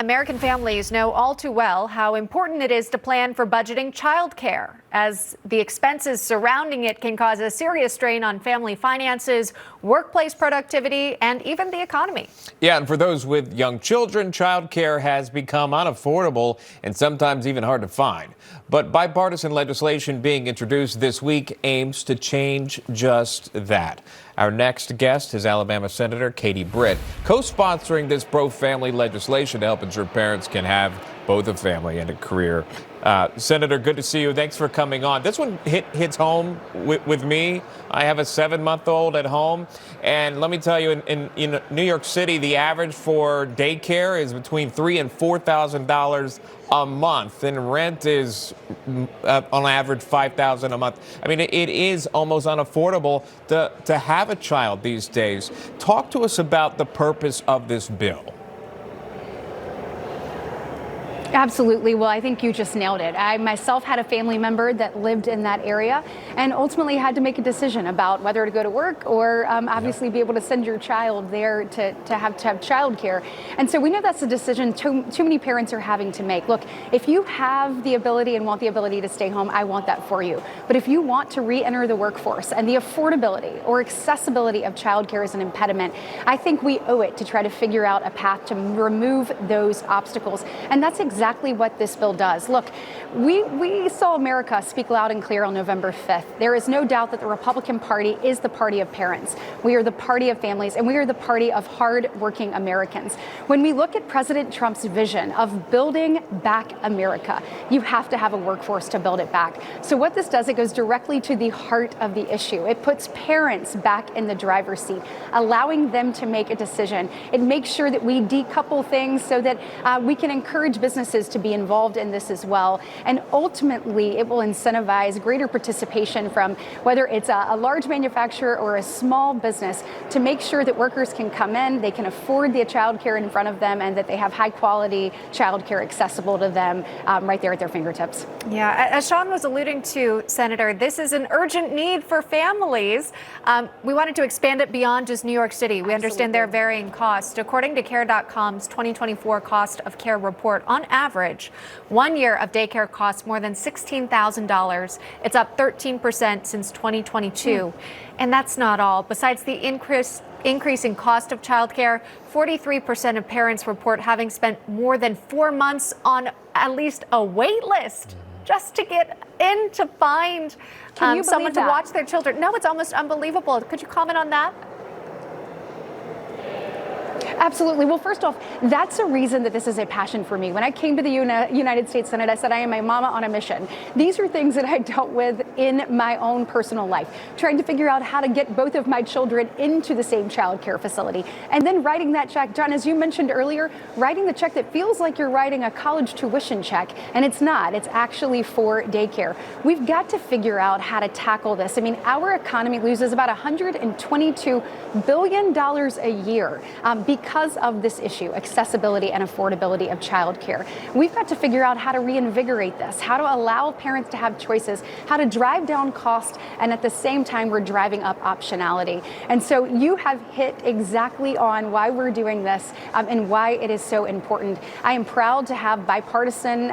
American families know all too well how important it is to plan for budgeting childcare, as the expenses surrounding it can cause a serious strain on family finances, workplace productivity, and even the economy. Yeah, and for those with young children, childcare has become unaffordable and sometimes even hard to find. But bipartisan legislation being introduced this week aims to change just that. Our next guest is Alabama Senator Katie Britt, co-sponsoring this pro-family legislation to help ensure parents can have both a family and a career. Senator, good to see you. Thanks for coming on. This one hits home with me. I have a 7-month-old at home. And let me tell you, in New York City, the average for daycare is between $3,000 and $4,000 a month. And rent is, on average, $5,000 a month. I mean, it is almost unaffordable to have a child these days. Talk to us about the purpose of this bill. Absolutely. Well, I think you just nailed it. I myself had a family member that lived in that area and ultimately had to make a decision about whether to go to work or obviously be able to send your child there to have childcare. And so we know that's a decision too many parents are having to make. Look, if you have the ability and want the ability to stay home, I want that for you. But if you want to re-enter the workforce and the affordability or accessibility of childcare is an impediment, I think we owe it to try to figure out a path to remove those obstacles. And that's exactly what this bill does. Look, we saw America speak loud and clear on November 5th. There is no doubt that the Republican Party is the party of parents. We are the party of families, and we are the party of hard-working Americans. When we look at President Trump's vision of building back America, you have to have a workforce to build it back. So what this does, it goes directly to the heart of the issue. It puts parents back in the driver's seat, allowing them to make a decision. It makes sure that we decouple things so that we can encourage businesses to be involved in this as well. And ultimately, it will incentivize greater participation from whether it's a large manufacturer or a small business to make sure that workers can come in, they can afford the child care in front of them, and that they have high quality child care accessible to them right there at their fingertips. Yeah, as Sean was alluding to, Senator, this is an urgent need for families. We wanted to expand it beyond just New York City. We understand their varying costs. According to Care.com's 2024 cost of care report, on average, 1 year of daycare costs more than $16,000. It's up 13% since 2022. And that's not all. Besides the increase in cost of childcare, 43% of parents report having spent more than 4 months on at least a wait list just to get in to find someone to watch their children. No, it's almost unbelievable. Could you comment on that? Absolutely. Well, first off, that's a reason that this is a passion for me. When I came to the United States Senate, I said I am a mama on a mission. These are things that I dealt with in my own personal life, trying to figure out how to get both of my children into the same child care facility. And then writing that check, John, as you mentioned earlier, writing the check that feels like you're writing a college tuition check, and it's not. It's actually for daycare. We've got to figure out how to tackle this. I mean, our economy loses about $122 billion a year because of this issue, accessibility and affordability of childcare. We've got to figure out how to reinvigorate this, how to allow parents to have choices, how to drive down cost, and at the same time, we're driving up optionality. And so you have hit exactly on why we're doing this and why it is so important. I am proud to have bipartisan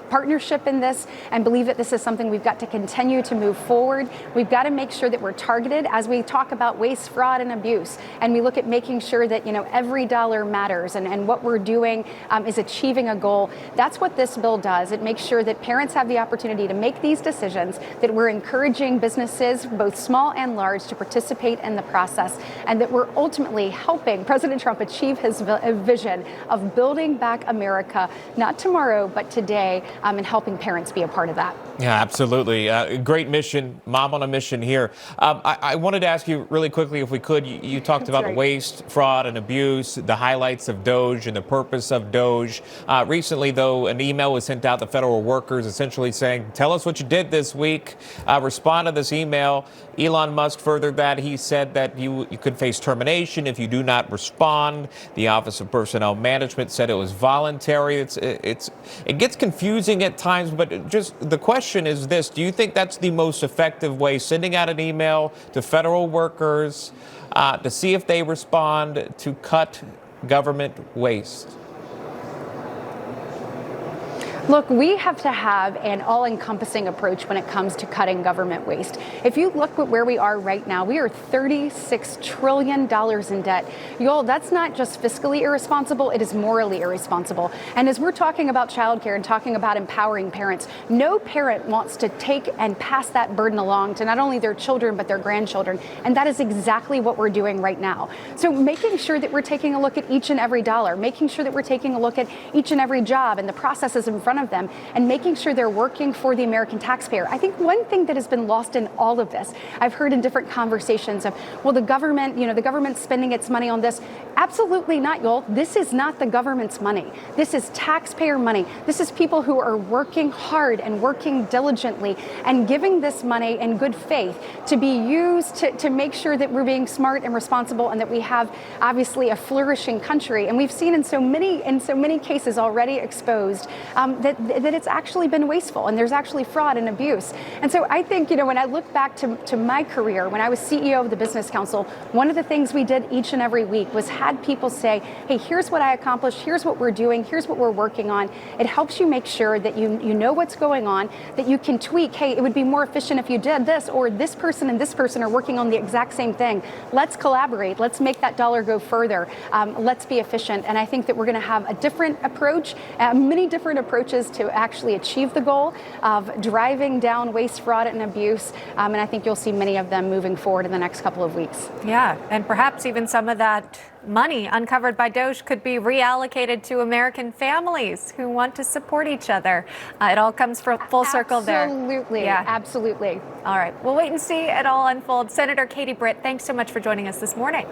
partnership in this and believe that this is something we've got to continue to move forward. We've got to make sure that we're targeted as we talk about waste, fraud, and abuse. And we look at making sure that, every dollar matters and what we're doing is achieving a goal. That's what this bill does. It makes sure that parents have the opportunity to make these decisions, that we're encouraging businesses, both small and large, to participate in the process, and that we're ultimately helping President Trump achieve his vision of building back America, not tomorrow, but today, and helping parents be a part of that. Yeah, absolutely. Great mission, mom on a mission here. I wanted to ask you really quickly, if we could, you talked about waste, fraud, and abuse, the highlights of DOGE and the purpose of DOGE. Recently, though, an email was sent out to federal workers essentially saying, tell us what you did this week. Respond to this email. Elon Musk furthered that. He said that you could face termination if you do not respond. The Office of Personnel Management said it was voluntary. It gets confusing at times, but just the question is this: do you think that's the most effective way, sending out an email to federal workers to see if they respond, to cut government waste? Look, we have to have an all-encompassing approach when it comes to cutting government waste. If you look at where we are right now, we are $36 trillion in debt. Y'all, that's not just fiscally irresponsible, it is morally irresponsible. And as we're talking about childcare and talking about empowering parents, no parent wants to take and pass that burden along to not only their children, but their grandchildren. And that is exactly what we're doing right now. So making sure that we're taking a look at each and every dollar, making sure that we're taking a look at each and every job and the processes in front of them, and making sure they're working for the American taxpayer. I think one thing that has been lost in all of this, I've heard in different conversations of, well, the government's spending its money on this. Absolutely not, y'all. This is not the government's money. This is taxpayer money. This is people who are working hard and working diligently and giving this money in good faith to be used to make sure that we're being smart and responsible and that we have obviously a flourishing country. And we've seen in so many cases already exposed that it's actually been wasteful and there's actually fraud and abuse. And so I think, when I look back to my career, when I was CEO of the Business Council, one of the things we did each and every week was had people say, hey, here's what I accomplished, here's what we're doing, here's what we're working on. It helps you make sure that you know what's going on, that you can tweak, hey, it would be more efficient if you did this, or this person and this person are working on the exact same thing. Let's collaborate, let's make that dollar go further, let's be efficient. And I think that we're gonna have a different approach, many different approaches to actually achieve the goal of driving down waste, fraud, and abuse. And I think you'll see many of them moving forward in the next couple of weeks. Yeah, and perhaps even some of that money uncovered by DOJ could be reallocated to American families who want to support each other. It all comes full circle there. Absolutely, yeah. Absolutely. All right, we'll wait and see it all unfold. Senator Katie Britt, thanks so much for joining us this morning.